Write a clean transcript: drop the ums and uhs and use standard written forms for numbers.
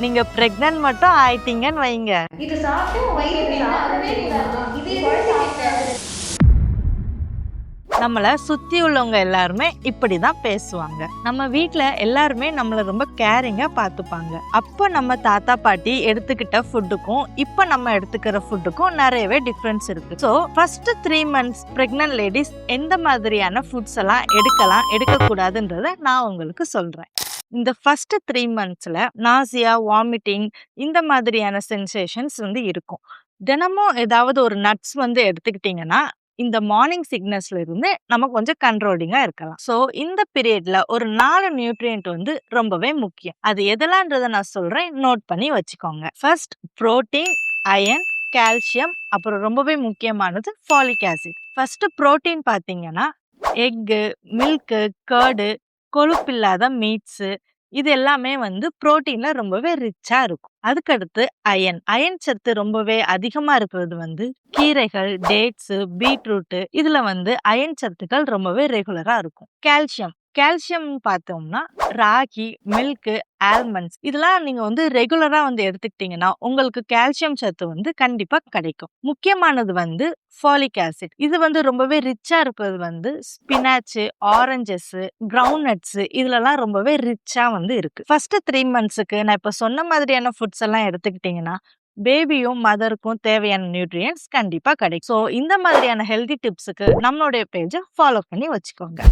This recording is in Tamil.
நீங்க பிரெக்னன்ட் மட்டும் ஆயிட்டீங்கன்னு வைங்க, இது சாப்பிட்டு வயிறு சாப்பிடவே கூடாது. இது நம்மள சுத்தி உள்ளவங்க எல்லாருமே இப்படிதான் பேசுவாங்க. நம்ம வீட்ல எல்லாருமே நம்மள ரொம்ப கேரிங்கா பார்த்துப்பாங்க. அப்ப நம்ம தாத்தா பாட்டி எடுத்துக்கிட்ட ஃபுட்டுக்கும் இப்ப நம்ம எடுத்துக்கிற ஃபுட்டுக்கும் நிறையவே டிஃபரன்ஸ் இருக்கு. So first 3 months pregnant ladies எந்த மாதிரியான ஃபுட்ஸ் எல்லாம் எடுக்கலாம் எடுக்கக்கூடாதுன்றத நான் உங்களுக்கு சொல்றேன். இந்த ஃபர்ஸ்ட் 3 monthsல நாசியா, வாமிட்டிங் இந்த மாதிரியான சென்சேஷன்ஸ் இருக்கும். தினமும் ஏதாவது ஒரு நட்ஸ் எடுத்துக்கிட்டீங்கன்னா இந்த மார்னிங் சிக்னஸ்ல இருந்து நம்ம கொஞ்சம் கண்ட்ரோலிங்கா இருக்கலாம். ஸோ இந்த பீரியட்ல ஒரு 4 நியூட்ரியன்ட் ரொம்பவே முக்கியம். அது எதெல்லாம்ன்றத நான் சொல்றேன், நோட் பண்ணி வச்சுக்கோங்க. ஃபர்ஸ்ட் புரோட்டீன், அயன், கால்சியம், அப்புறம் ரொம்பவே முக்கியமானது ஃபாலிக் ஆசிட். ஃபர்ஸ்ட் புரோட்டீன் பார்த்தீங்கன்னா எக்கு, மில்க்கு, கர்டு, கொழுப்பில்லாத மீட்ஸு இது எல்லாமே புரோட்டீன்ல ரொம்பவே ரிச்சா இருக்கும். அதுக்கடுத்து அயன். அயன் சத்து ரொம்பவே அதிகமா இருக்கிறது கீரைகள், டேட்ஸ், பீட்ரூட் இதுல அயன் சத்துக்கள் ரொம்பவே ரெகுலரா இருக்கும். கால்சியம். கால்சியம் பார்த்தோம்னா ராகி, மில்க், ஆல்மண்ட்ஸ் இதெல்லாம் நீங்க ரெகுலரா எடுத்துக்கிட்டீங்கன்னா உங்களுக்கு கால்சியம் சத்து கண்டிப்பா கிடைக்கும். முக்கியமானது ஃபாலிக் ஆசிட். இது ரொம்பவே ரிச்சா இருக்கிறது ஸ்பினாச், ஆரஞ்சஸ், கிரவுண்ட் நட்ஸ் இதுலலாம் ரொம்பவே ரிச்சா இருக்கு. ஃபர்ஸ்ட் 3 monthsக்கு நான் இப்ப சொன்ன மாதிரியான ஃபுட்ஸ் எல்லாம் எடுத்துக்கிட்டீங்கன்னா பேபியும் மதருக்கும் தேவையான நியூட்ரியன்ஸ் கண்டிப்பா கிடைக்கும். ஸோ இந்த மாதிரியான ஹெல்தி டிப்ஸுக்கு நம்மளுடைய பேஜை ஃபாலோ பண்ணி வச்சுக்கோங்க.